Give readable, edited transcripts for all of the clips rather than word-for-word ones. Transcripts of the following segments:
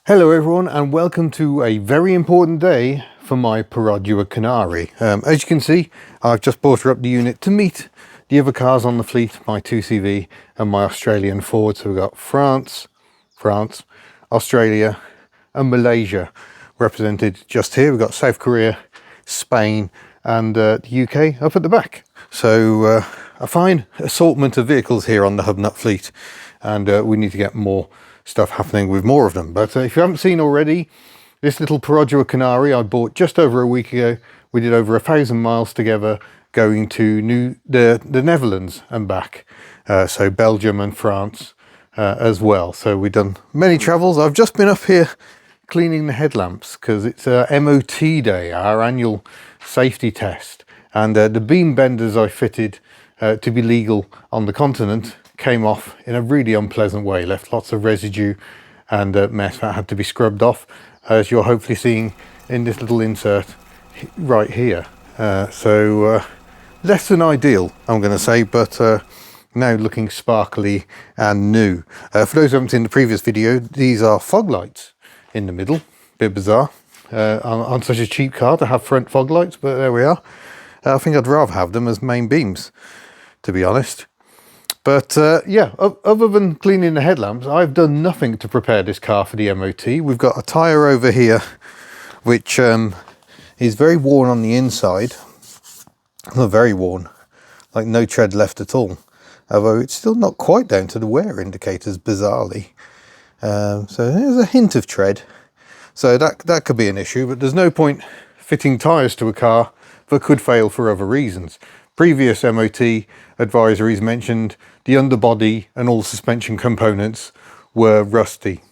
Hello everyone and welcome to a very important day for my Perodua Kenari. As you can see, I've just brought her up the unit to meet the other cars on the fleet, my 2CV and my Australian Ford. So we've got France, Australia and Malaysia represented just here. We've got South Korea, Spain and the UK up at the back. So a fine assortment of vehicles here on the HubNut fleet, and we need to get more stuff happening with more of them. But if you haven't seen already, this little Perodua Kenari I bought just over a week ago. We did over 1,000 miles together going to the Netherlands and back, so Belgium and France as well. So we've done many travels. I've just been up here cleaning the headlamps because it's MOT day, our annual safety test, and the beam benders I fitted to be legal on the continent came off in a really unpleasant way, left lots of residue and mess that had to be scrubbed off, as you're hopefully seeing in this little insert right here. So less than ideal, I'm going to say, but now looking sparkly and new. For those who haven't seen the previous video, these are fog lights in the middle. Bit bizarre on such a cheap car to have front fog lights, but there we are. I think I'd rather have them as main beams, to be honest. But yeah, other than cleaning the headlamps, I've done nothing to prepare this car for the MOT. We've got a tyre over here, which is very worn on the inside. Not very worn, like no tread left at all. Although it's still not quite down to the wear indicators, bizarrely. So there's a hint of tread. So that could be an issue, but there's no point fitting tyres to a car that could fail for other reasons. Previous MOT advisories mentioned the underbody and all suspension components were rusty.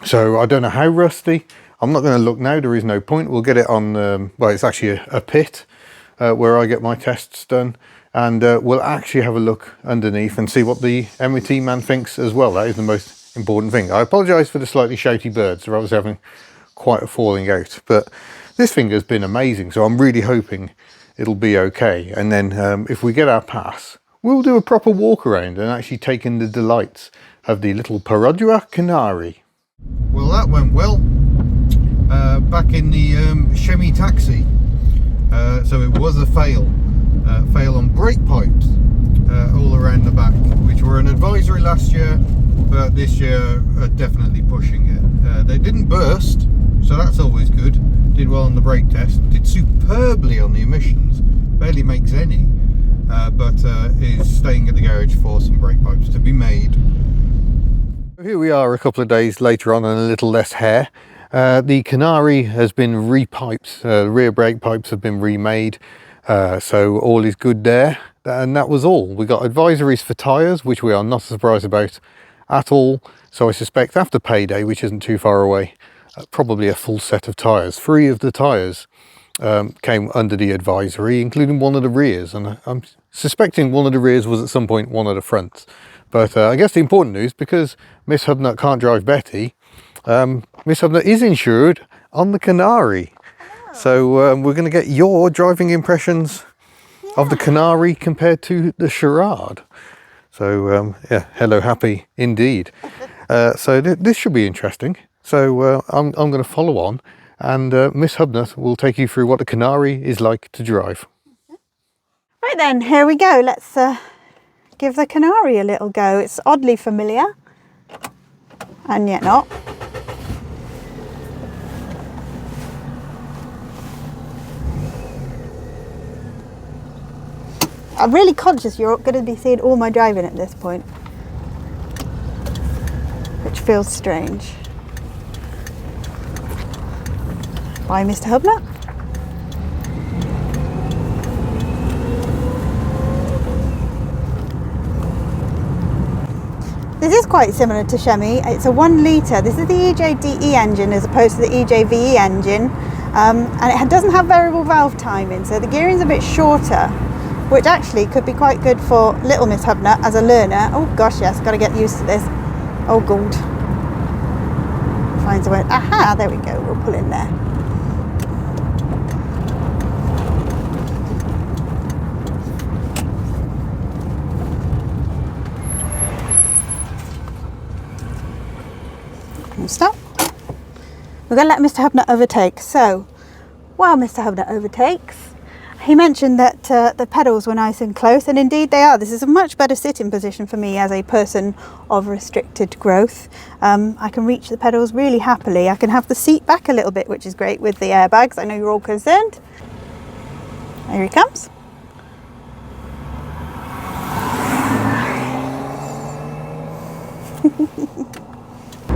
So I don't know how rusty. I'm not going to look now. There is no point. We'll get it on, well, it's actually a pit where I get my tests done. And we'll actually have a look underneath and see what the MOT man thinks as well. That is the most important thing. I apologise for the slightly shouty birds. They're obviously having quite a falling out. But this thing has been amazing. So I'm really hoping it'll be okay. And then if we get our pass, we'll do a proper walk around and actually take in the delights of the little Perodua Kenari. Well, that went well. Back in the Chemi taxi. So it was a fail. Fail on brake pipes all around the back, which were an advisory last year, but this year are definitely pushing it. They didn't burst, so that's always good. Did well on the brake test, did superbly on the emissions, barely makes any, but is staying at the garage for some brake pipes to be made. Here we are a couple of days later on and a little less hair. The Kenari has been repiped, the rear brake pipes have been remade, so all is good there, and that was all. We got advisories for tyres, which we are not surprised about at all, so I suspect after payday, which isn't too far away, probably a full set of tyres. 3 of the tyres came under the advisory, including one of the rears, and I'm suspecting one of the rears was at some point one of the fronts. But I guess the important news, because Miss HubNut can't drive Betty, Miss HubNut is insured on the Kenari. So we're going to get your driving impressions of the Kenari compared to the Charade. So yeah, hello happy indeed. So this should be interesting. So I'm going to follow on, and Miss HubNut will take you through what the Kenari is like to drive. Right then, here we go. Let's give the Kenari a little go. It's oddly familiar, and yet not. I'm really conscious you're going to be seeing all my driving at this point, which feels strange. Bye, Mr. HubNut. This is quite similar to Chemi. It's a 1 litre. This is the EJDE engine as opposed to the EJVE engine, and it doesn't have variable valve timing, so the gearing's a bit shorter, which actually could be quite good for Little Miss HubNut as a learner. Oh gosh, yes, got to get used to this. Oh god. Finds a way. Aha, there we go. We'll pull in there. Stop. We're going to let Mr. HubNut overtake. So, while Mr. HubNut overtakes, he mentioned that the pedals were nice and close, and indeed they are. This is a much better sitting position for me as a person of restricted growth. I can reach the pedals really happily. I can have the seat back a little bit, which is great with the airbags. I know you're all concerned. Here he comes.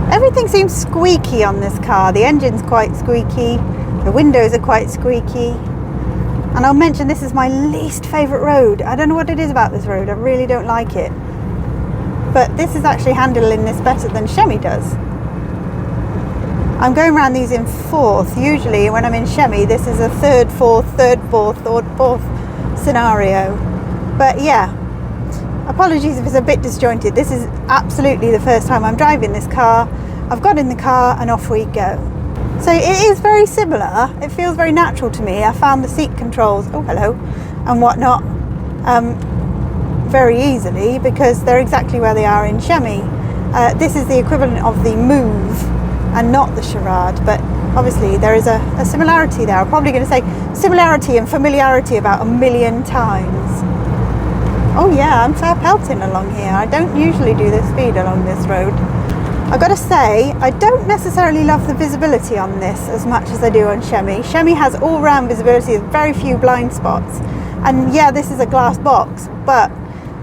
Everything seems squeaky on this car. The engine's quite squeaky, the windows are quite squeaky. And I'll mention this is my least favourite road. I don't know what it is about this road, I really don't like it. But this is actually handling this better than Chemi does. I'm going around these in fourth. Usually when I'm in Chemi, this is a third, fourth scenario. But yeah, apologies if it's a bit disjointed. This is absolutely the first time I'm driving this car. I've got in the car and off we go. So it is very similar. It feels very natural to me. I found the seat controls, oh hello, and whatnot very easily because they're exactly where they are in Chemi. This is the equivalent of the Move and not the Charade, but obviously there is a similarity there. I'm probably going to say similarity and familiarity about 1,000,000 times. Oh yeah, I'm fair pelting along here. I don't usually do this speed along this road. I've got to say, I don't necessarily love the visibility on this as much as I do on Chemi. Chemi has all-round visibility with very few blind spots. And yeah, this is a glass box, but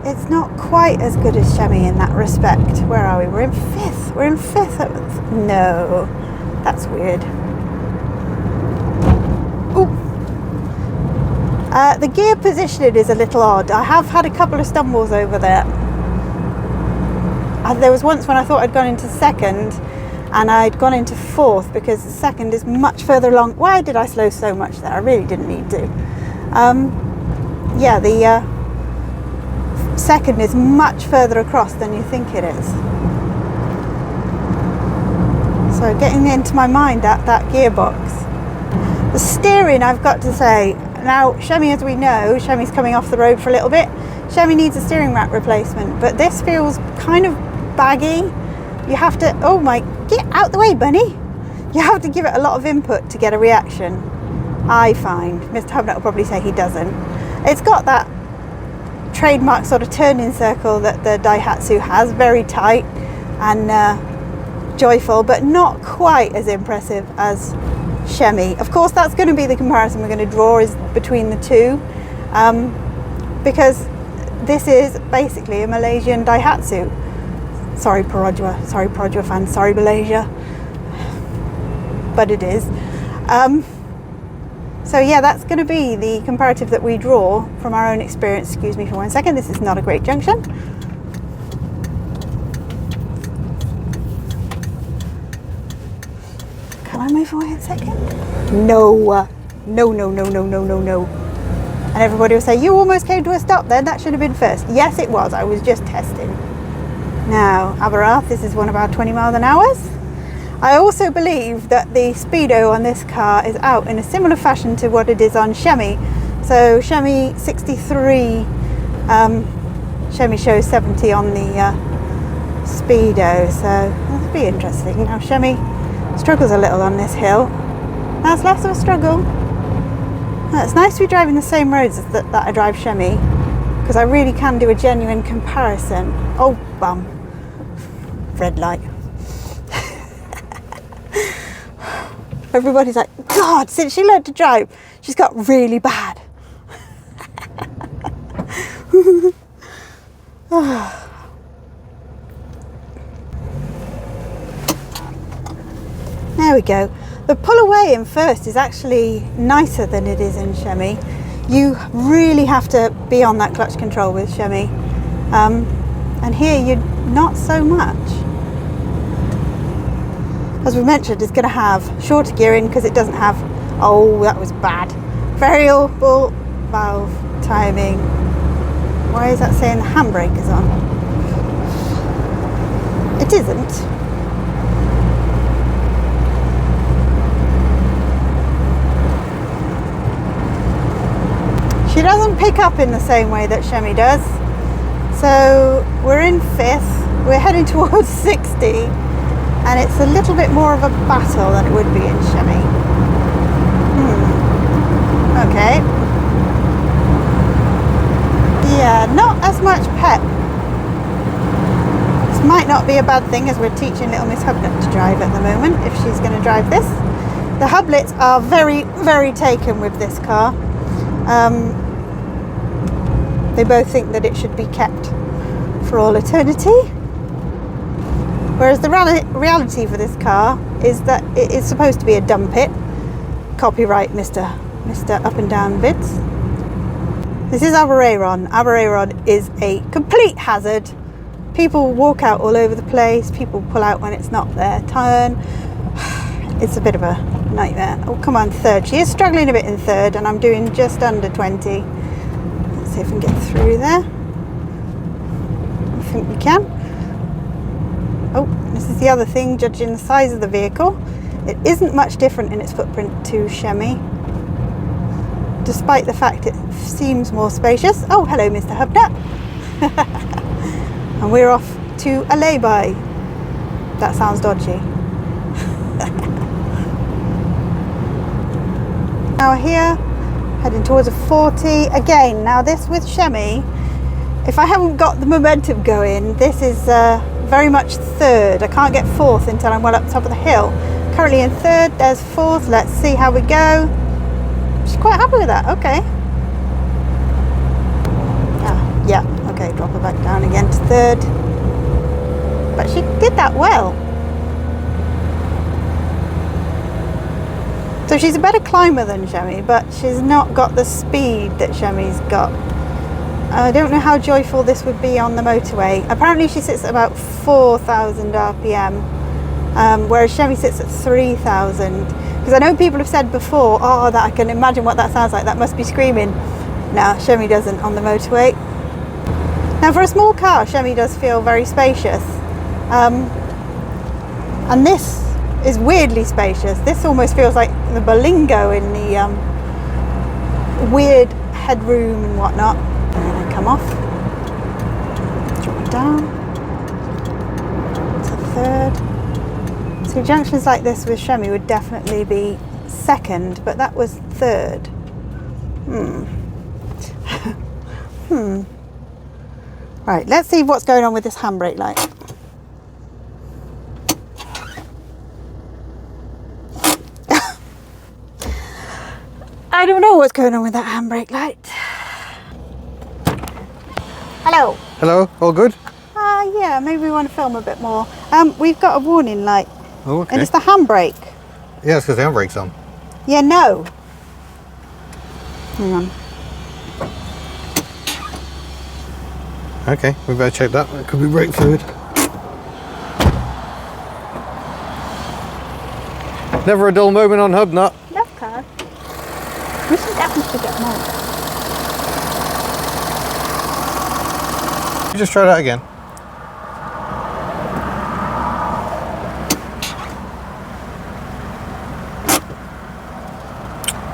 it's not quite as good as Chemi in that respect. Where are we? We're in fifth. We're in fifth. No, that's weird. Ooh. The gear positioning is a little odd. I have had a couple of stumbles over there. There was once when I thought I'd gone into second and I'd gone into fourth because the second is much further along. Why did I slow so much there? I really didn't need to. Yeah, the second is much further across than you think it is. So getting into my mind that gearbox. The steering, I've got to say, now Chemi, as we know, Chemi's coming off the road for a little bit. Chemi needs a steering rack replacement, but this feels kind of baggy. You have to, oh my, get out the way, bunny. You have to give it a lot of input to get a reaction, I find. Mr. HubNut will probably say he doesn't. It's got that trademark sort of turning circle that the Daihatsu has, very tight and joyful, but not quite as impressive as Chemi. Of course, that's going to be the comparison we're going to draw is between the two, because this is basically a Malaysian Daihatsu. Sorry Perodua fans, sorry Malaysia, but it is. So yeah, that's going to be the comparative that we draw from our own experience. Excuse me for 1 second, this is not a great junction. Can I move away a second? No. And everybody will say, you almost came to a stop then, that should have been first. Yes, it was, I was just testing. Now, Aberath, this is one of our 20 miles an hour. I also believe that the speedo on this car is out in a similar fashion to what it is on Chemi. So Chemi 63, Chemi shows 70 on the speedo, so that'll be interesting. Now Chemi struggles a little on this hill. That's less of a struggle. It's nice to be driving the same roads as that I drive Chemi, because I really can do a genuine comparison. Oh, bum. Red light. Everybody's like, God, since she learned to drive, she's got really bad. There we go. The pull away in first is actually nicer than it is in Chemi. You really have to be on that clutch control with Chemi. And here you're not so much. As we mentioned, it's going to have shorter gearing because it doesn't have, oh, that was bad, variable valve timing. Why is that saying the handbrake is on? It isn't. She doesn't pick up in the same way that Chemi does. So we're in fifth, we're heading towards 60. and it's a little bit more of a battle than it would be in Chemmy. Okay. Yeah, not as much pep. This might not be a bad thing, as we're teaching Little Miss HubNut to drive at the moment, if she's going to drive this. The Hublets are very, very taken with this car. They both think that it should be kept for all eternity. Whereas the reality for this car is that it is supposed to be a dump it. Copyright Mr. Up and Down Vids. This is Abereiron. Abereiron is a complete hazard. People walk out all over the place. People pull out when it's not their turn. It's a bit of a nightmare. Oh, come on, third. She is struggling a bit in third, and I'm doing just under 20. Let's see if we can get through there. I think we can. Oh, this is the other thing, judging the size of the vehicle. It isn't much different in its footprint to Chemmy, despite the fact it seems more spacious. Oh, hello, Mr. HubNut. And we're off to a lay-by. That sounds dodgy. Now here, heading towards a 40. Again, now this with Chemmy, if I haven't got the momentum going, this is very much third. I can't get fourth until I'm well up top of the hill. Currently in third, there's fourth. Let's see how we go. She's quite happy with that. Okay. Yeah, okay, drop her back down again to third. But she did that well. So she's a better climber than Chemmy, but she's not got the speed that Chemmy's got. I don't know how joyful this would be on the motorway. Apparently she sits at about 4,000 RPM, whereas Chemmy sits at 3,000. Because I know people have said before, oh, that I can imagine what that sounds like. That must be screaming. No, Chemmy doesn't on the motorway. Now for a small car, Chemmy does feel very spacious. And this is weirdly spacious. This almost feels like the Berlingo in the weird headroom and whatnot. And then I come off, drop it down to third. So junctions like this with Chemmy would definitely be second, but that was third. Right, let's see what's going on with this handbrake light. I don't know what's going on with that handbrake light. Hello. Hello, all good? Yeah, maybe we want to film a bit more. We've got a warning light. Oh, okay. And it's the handbrake. Yeah, it's because the handbrake's on. Yeah, no. Hang on. Okay, we better check that. It could be brake fluid. Never a dull moment on HubNut. Love cars. We should definitely get more. You just try that again.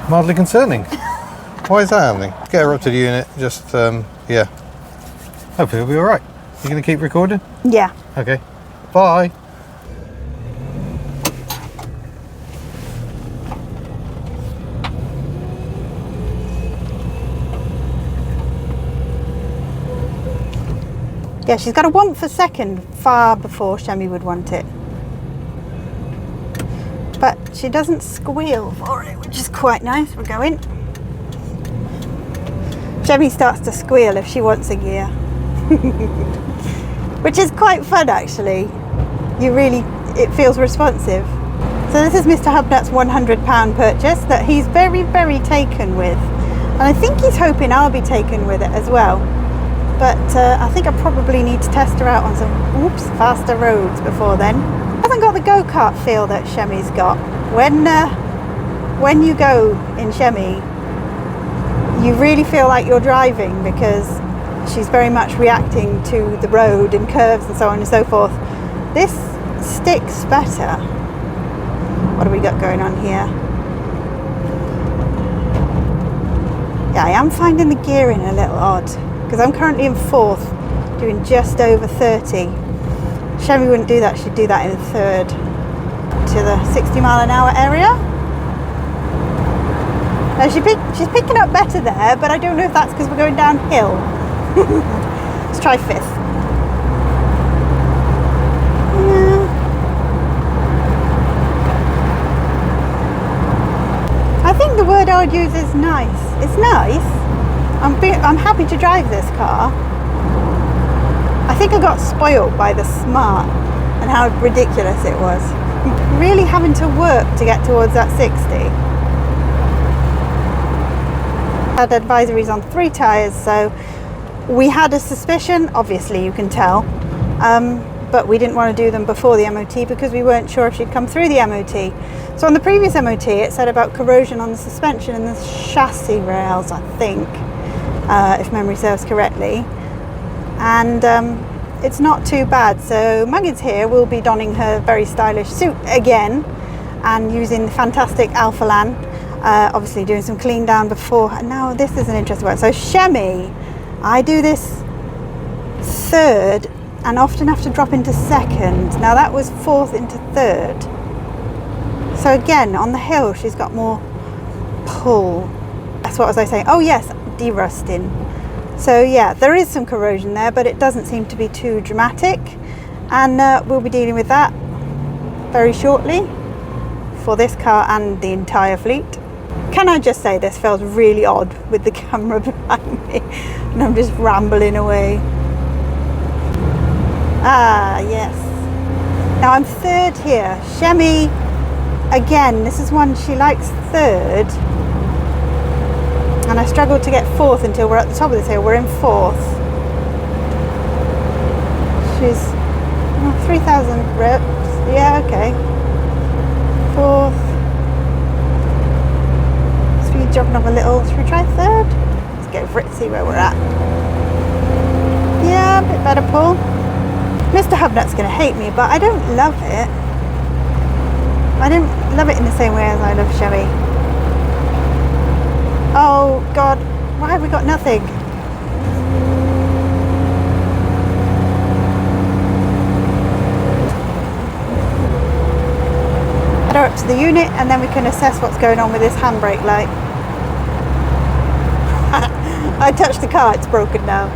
Mildly concerning. Why is that happening? Get her up to the unit, just, yeah. Hopefully it'll be alright. You gonna keep recording? Yeah. Okay. Bye. Yeah, she's got a want for second far before Chemmy would want it. But she doesn't squeal for it, which is quite nice. We're going. Chemmy starts to squeal if she wants a gear. Which is quite fun actually. It feels responsive. So this is Mr. HubNut's £100 purchase that he's very, very taken with. And I think he's hoping I'll be taken with it as well. But I think I probably need to test her out on some faster roads before then. Hasn't got the go-kart feel that Chemmy's got. When you go in Chemmy, you really feel like you're driving because she's very much reacting to the road and curves and so on and so forth. This sticks better. What do we got going on here? Yeah, I am finding the gearing a little odd because I'm currently in fourth, doing just over 30. Chevy wouldn't do that, she'd do that in third to the 60 mph area. Now she's picking up better there, but I don't know if that's because we're going downhill. Let's try fifth. Yeah. I think the word I would use is nice. It's nice. I'm happy to drive this car. I think I got spoiled by the Smart and how ridiculous it was. Really having to work to get towards that 60. Had advisories on 3 tyres, so we had a suspicion, obviously you can tell, but we didn't want to do them before the MOT because we weren't sure if she'd come through the MOT. So on the previous MOT it said about corrosion on the suspension and the chassis rails, I think, if memory serves correctly. And it's not too bad. So Muggins here will be donning her very stylish suit again and using the fantastic Alpha Lan, obviously doing some clean down before. And now this is an interesting one. So Shemi, I do this third and often have to drop into second. Now that was fourth into third. So again, on the hill she's got more pull. That's what was I saying? Oh yes, derusting. So yeah, there is some corrosion there, but it doesn't seem to be too dramatic. And we'll be dealing with that very shortly for this car and the entire fleet. Can I just say this feels really odd with the camera behind me and I'm just rambling away. Ah, yes. Now I'm third here. Shemi, again, this is one she likes third. And I struggled to get fourth until we're at the top of this hill. We're in fourth. She's 3,000 reps. Yeah, okay. Fourth. Speed dropping off a little. Should we try third? Let's go for it, see where we're at. Yeah, a bit better pull. Mr. HubNut's going to hate me, but I don't love it. I don't love it in the same way as I love Chevy. Oh God, why have we got nothing? Head her up to the unit and then we can assess what's going on with this handbrake light. I touched the car, it's broken now.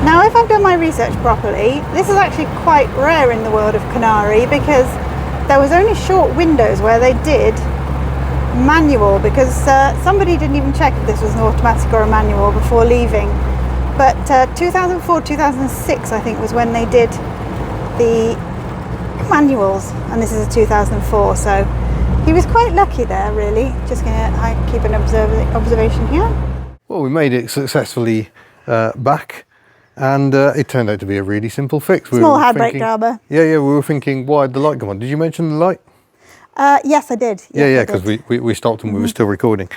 Now if I've done my research properly, this is actually quite rare in the world of Kenari because there was only short windows where they did manual because somebody didn't even check if this was an automatic or a manual before leaving. But 2004, 2006 I think was when they did the manuals, and this is a 2004, so he was quite lucky there really. Just gonna keep an observation here. Well, we made it successfully back, and it turned out to be a really simple fix. Small handbrake drama. Yeah, we were thinking, why did the light come on? Did you mention the light? Yes, I did. Yes, yeah, because we stopped and we were still recording.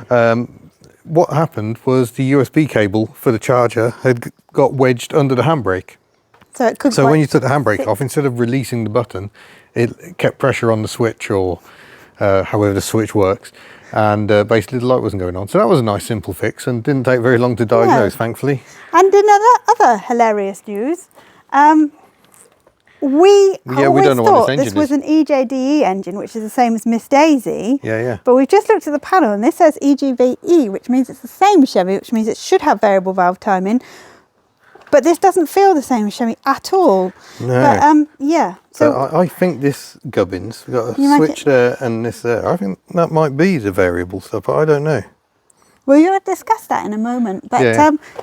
What happened was the USB cable for the charger had got wedged under the handbrake. So it could. So when you took the handbrake off, instead of releasing the button, it kept pressure on the switch or however the switch works, and basically the light wasn't going on. So that was a nice simple fix and didn't take very long to diagnose, thankfully. And in other hilarious news, we always thought this was an EJDE engine, which is the same as Miss Daisy. Yeah. But we've just looked at the panel and this says EGVE, which means it's the same as Chevy, which means it should have variable valve timing. But this doesn't feel the same as Chevy at all. No. But yeah. So I think this gubbins, we've got a switch there and this there. I think that might be the variable stuff, but I don't know. Well, you'll discuss that in a moment. But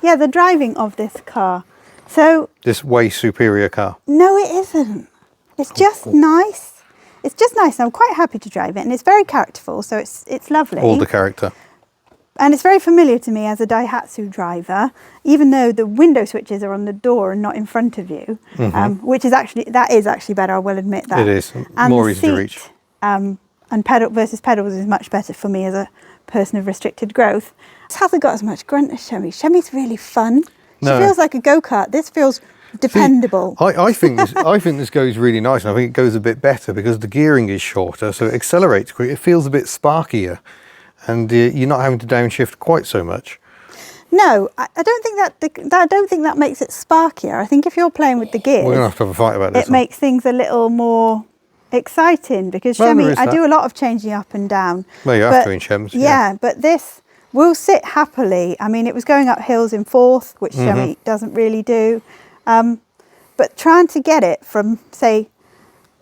yeah, the driving of this car. So this way superior car. No, it isn't. It's just nice. It's just nice. I'm quite happy to drive it, and it's very characterful, so it's lovely. All the character. And it's very familiar to me as a Daihatsu driver, even though the window switches are on the door and not in front of you, which is actually better. I will admit that. It is and more easy to reach. And pedal versus pedals is much better for me as a person of restricted growth. It hasn't got as much grunt as Chemi. Chemi's really fun. She feels like a go-kart. This feels dependable. See, I think this goes really nice, and I think it goes a bit better because the gearing is shorter, so it accelerates quick. It feels a bit sparkier, and you're not having to downshift quite so much. No, I don't think I don't think that makes it sparkier. I think if you're playing with the gears, We're going to have a fight about this. it makes things a little more exciting because Well, there Chemi, is I that. do a lot of changing up and down. Well, you have to in Chems. Yeah, but this will sit happily. I mean, it was going up hills in fourth, which Chemi doesn't really do. But trying to get it from, say,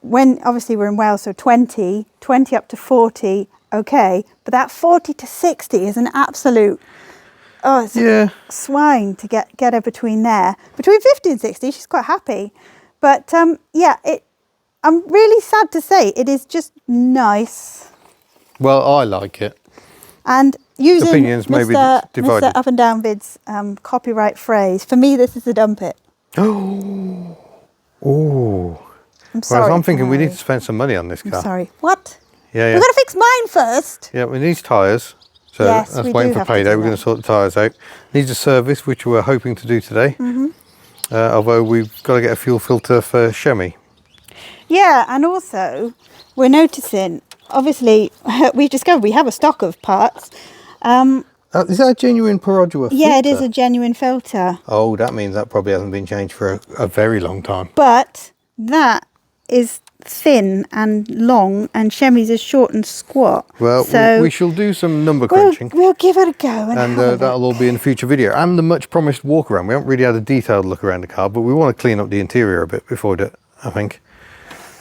when obviously we're in Wales, so 20 up to 40, okay. But that 40 to 60 is an absolute, it's a swine to get her between there. Between 50 and 60, she's quite happy. But I'm really sad to say it is just nice. Well, I like it. And using Opinions may be divided. Mr. Up and Down Vid's copyright phrase, for me, this is a dump it. Oh. I'm sorry. Whereas I'm thinking we Canary. need to spend some money on this car. I'm sorry. What? Yeah. We've got to fix mine first. Yeah, we need tyres. So Yes, that's we waiting do for have to payday. do We're going that. to sort the tyres out. Needs a service, which we're hoping to do today. Although we've got to get a fuel filter for Chemi. Yeah, and also we're noticing, obviously, we've discovered we have a stock of parts. Is that a genuine Perodua filter? Yeah, it is a genuine filter. Oh, that means that probably hasn't been changed for a very long time. But that is thin and long, and Chemi's is short and squat. Well, so we shall do some number crunching. We'll give it a go. And have a that'll all be in a future video. And the much promised walk around. We haven't really had a detailed look around the car, but we want to clean up the interior a bit before that, I think.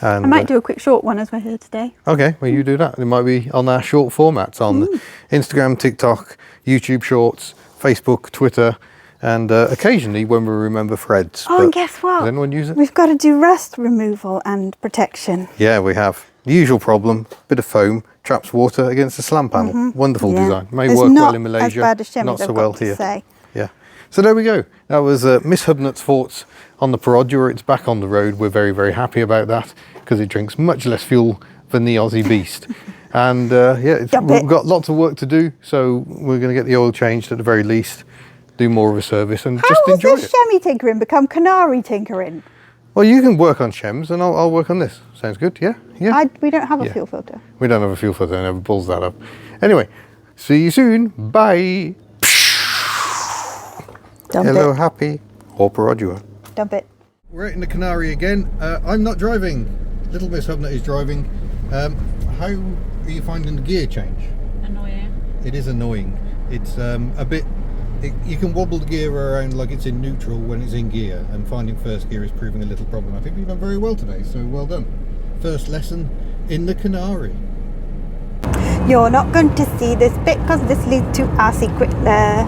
And, I might do a quick short one as we're here today. Okay, well, you do that. It might be on our short formats on Instagram, TikTok, YouTube Shorts, Facebook, Twitter, and occasionally when we remember threads. Oh, and guess what? Does anyone use it? We've got to do rust removal and protection. Yeah, we have. The usual problem, bit of foam, traps water against the slam panel. Wonderful Yeah. design. May It's work not well in Malaysia, as bad as Chemi's, not so I've well got to here. say. Yeah. So there we go. That was Miss HubNut's thoughts on the Perodua. It's back on the road. We're very, very happy about that because it drinks much less fuel than the Aussie Beast. And we've got lots of work to do, so we're going to get the oil changed at the very least, do more of a service, and just How has enjoy this it. Chemi tinkering become Canary tinkering? Well, you can work on Chems, and I'll work on this. Sounds good? Yeah? Yeah. We don't have a Yeah. fuel filter. We don't have a fuel filter, I never pulls that up. Anyway, see you soon. Bye. Dump Hello, it. happy or Perodua. Dump it. We're out in the Canary again. I'm not driving. Little Miss HubNut is driving. How are you finding the gear change? Annoying. It is annoying. It's a bit... you can wobble the gear around like it's in neutral when it's in gear, and finding first gear is proving a little problem. I think you've done very well today, so well done. First lesson in the Canary. You're not going to see this bit because this leads to our secret lair.